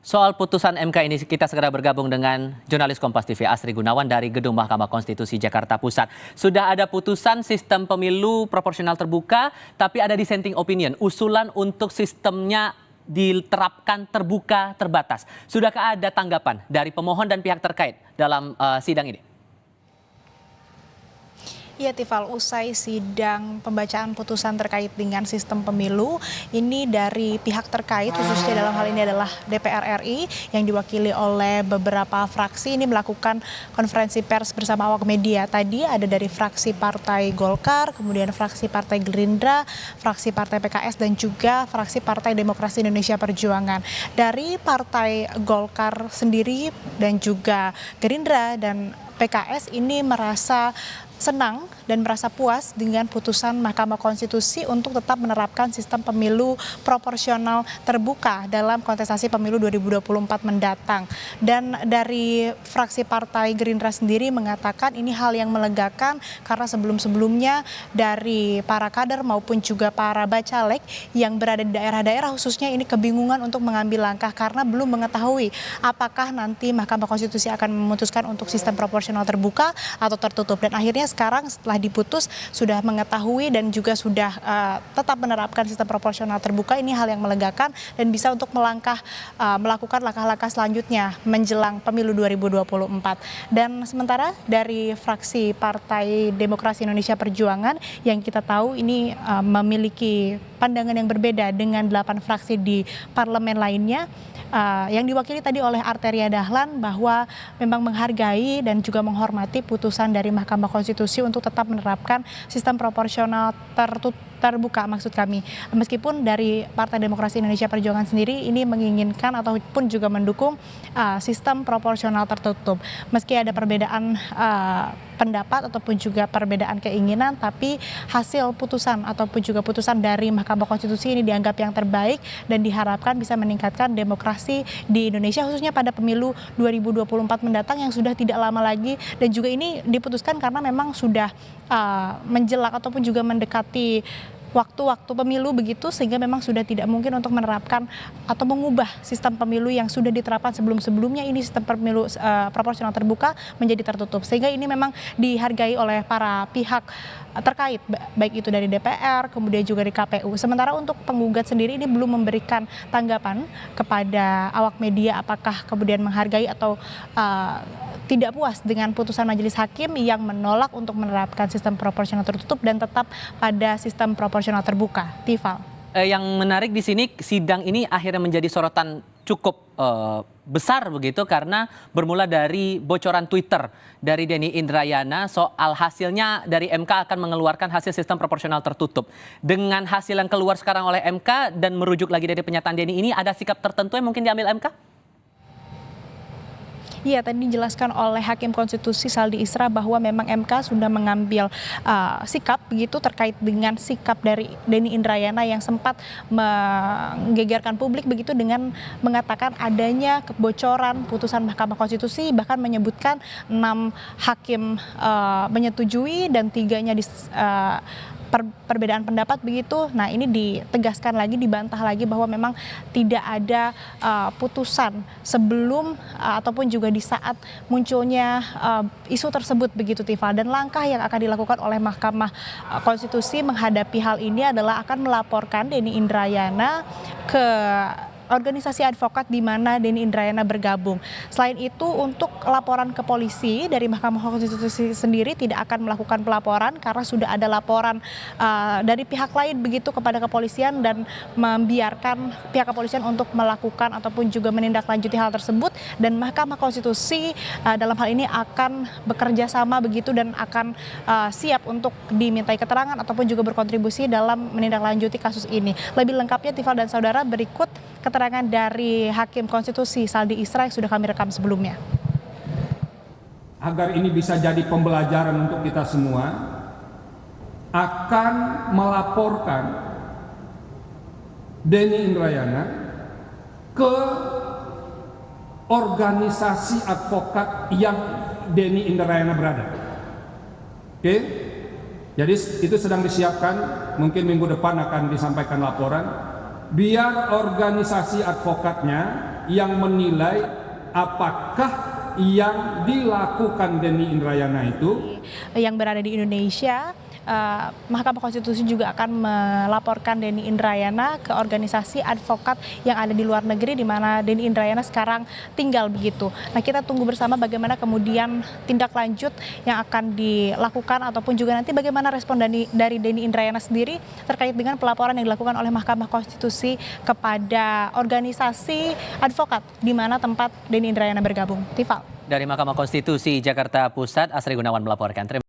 Soal putusan MK ini kita segera bergabung dengan jurnalis Kompas TV Asri Gunawan dari Gedung Mahkamah Konstitusi Jakarta Pusat. Sudah ada putusan sistem pemilu proporsional terbuka, tapi ada dissenting opinion, usulan untuk sistemnya diterapkan terbuka terbatas. Sudahkah ada tanggapan dari pemohon dan pihak terkait dalam sidang ini? Ya, Tifal, usai sidang pembacaan putusan terkait dengan sistem pemilu, ini dari pihak terkait, khususnya dalam hal ini adalah DPR RI yang diwakili oleh beberapa fraksi, ini melakukan konferensi pers bersama awak media. Tadi ada dari fraksi Partai Golkar, kemudian fraksi Partai Gerindra, fraksi Partai PKS, dan juga fraksi Partai Demokrasi Indonesia Perjuangan. Dari Partai Golkar sendiri dan juga Gerindra dan PKS ini merasa senang dan merasa puas dengan putusan Mahkamah Konstitusi untuk tetap menerapkan sistem pemilu proporsional terbuka dalam kontestasi pemilu 2024 mendatang. Dan dari fraksi Partai Gerindra sendiri mengatakan ini hal yang melegakan karena sebelum-sebelumnya dari para kader maupun juga para bacalek yang berada di daerah-daerah khususnya ini kebingungan untuk mengambil langkah karena belum mengetahui apakah nanti Mahkamah Konstitusi akan memutuskan untuk sistem proporsional terbuka atau tertutup. Dan akhirnya sekarang setelah diputus sudah mengetahui dan juga sudah tetap menerapkan sistem proporsional terbuka. Ini hal yang melegakan dan bisa untuk melakukan langkah-langkah selanjutnya menjelang pemilu 2024. Dan sementara dari fraksi Partai Demokrasi Indonesia Perjuangan yang kita tahu ini memiliki pandangan yang berbeda dengan 8 fraksi di parlemen lainnya, yang diwakili tadi oleh Arteria Dahlan, bahwa memang menghargai dan juga menghormati putusan dari Mahkamah Konstitusi untuk tetap menerapkan sistem proporsional terbuka maksud kami. Meskipun dari Partai Demokrasi Indonesia Perjuangan sendiri ini menginginkan ataupun juga mendukung sistem proporsional tertutup. Meski ada perbedaan pendapat ataupun juga perbedaan keinginan, tapi hasil putusan ataupun juga putusan dari Mahkamah Konstitusi ini dianggap yang terbaik dan diharapkan bisa meningkatkan demokrasi di Indonesia khususnya pada pemilu 2024 mendatang yang sudah tidak lama lagi. Dan juga ini diputuskan karena memang sudah menjelang ataupun juga mendekati waktu-waktu pemilu begitu, sehingga memang sudah tidak mungkin untuk menerapkan atau mengubah sistem pemilu yang sudah diterapkan sebelum-sebelumnya. Ini sistem pemilu proporsional terbuka menjadi tertutup, sehingga ini memang dihargai oleh para pihak terkait, baik itu dari DPR kemudian juga di KPU. Sementara untuk penggugat sendiri ini belum memberikan tanggapan kepada awak media apakah kemudian menghargai atau tidak puas dengan putusan majelis hakim yang menolak untuk menerapkan sistem proporsional tertutup dan tetap pada sistem proporsional terbuka. Tifal. Yang menarik di sini sidang ini akhirnya menjadi sorotan cukup besar begitu karena bermula dari bocoran Twitter dari Denny Indrayana soal hasilnya dari MK akan mengeluarkan hasil sistem proporsional tertutup. Dengan hasil yang keluar sekarang oleh MK dan merujuk lagi dari pernyataan Denny ini, ada sikap tertentu yang mungkin diambil MK? Iya, tadi dijelaskan oleh Hakim Konstitusi Saldi Isra bahwa memang MK sudah mengambil sikap begitu terkait dengan sikap dari Denny Indrayana yang sempat menggegerkan publik begitu dengan mengatakan adanya kebocoran putusan Mahkamah Konstitusi, bahkan menyebutkan 6 hakim menyetujui dan 3-nya perbedaan pendapat begitu. Nah, ini ditegaskan lagi, dibantah lagi bahwa memang tidak ada putusan sebelum ataupun juga di saat munculnya isu tersebut begitu, Tifa. Dan langkah yang akan dilakukan oleh Mahkamah Konstitusi menghadapi hal ini adalah akan melaporkan Denny Indrayana ke organisasi advokat di mana Denny Indrayana bergabung. Selain itu, untuk laporan ke polisi dari Mahkamah Konstitusi sendiri tidak akan melakukan pelaporan karena sudah ada laporan dari pihak lain begitu kepada kepolisian dan membiarkan pihak kepolisian untuk melakukan ataupun juga menindaklanjuti hal tersebut. Dan Mahkamah Konstitusi dalam hal ini akan bekerja sama begitu dan akan siap untuk dimintai keterangan ataupun juga berkontribusi dalam menindaklanjuti kasus ini. Lebih lengkapnya, Tifal dan saudara, berikut keterangan dari Hakim Konstitusi Saldi Isra yang sudah kami rekam sebelumnya. Agar ini bisa jadi pembelajaran untuk kita semua, akan melaporkan Denny Indrayana ke organisasi advokat yang Denny Indrayana berada. Oke? Jadi itu sedang disiapkan, mungkin minggu depan akan disampaikan laporan. Biar organisasi advokatnya yang menilai apakah yang dilakukan Denny Indrayana itu yang berada di Indonesia. Mahkamah Konstitusi juga akan melaporkan Denny Indrayana ke organisasi advokat yang ada di luar negeri di mana Denny Indrayana sekarang tinggal begitu. Nah, kita tunggu bersama bagaimana kemudian tindak lanjut yang akan dilakukan ataupun juga nanti bagaimana respon dari Denny Indrayana sendiri terkait dengan pelaporan yang dilakukan oleh Mahkamah Konstitusi kepada organisasi advokat di mana tempat Denny Indrayana bergabung. Tifal. Dari Mahkamah Konstitusi Jakarta Pusat, Asri Gunawan melaporkan.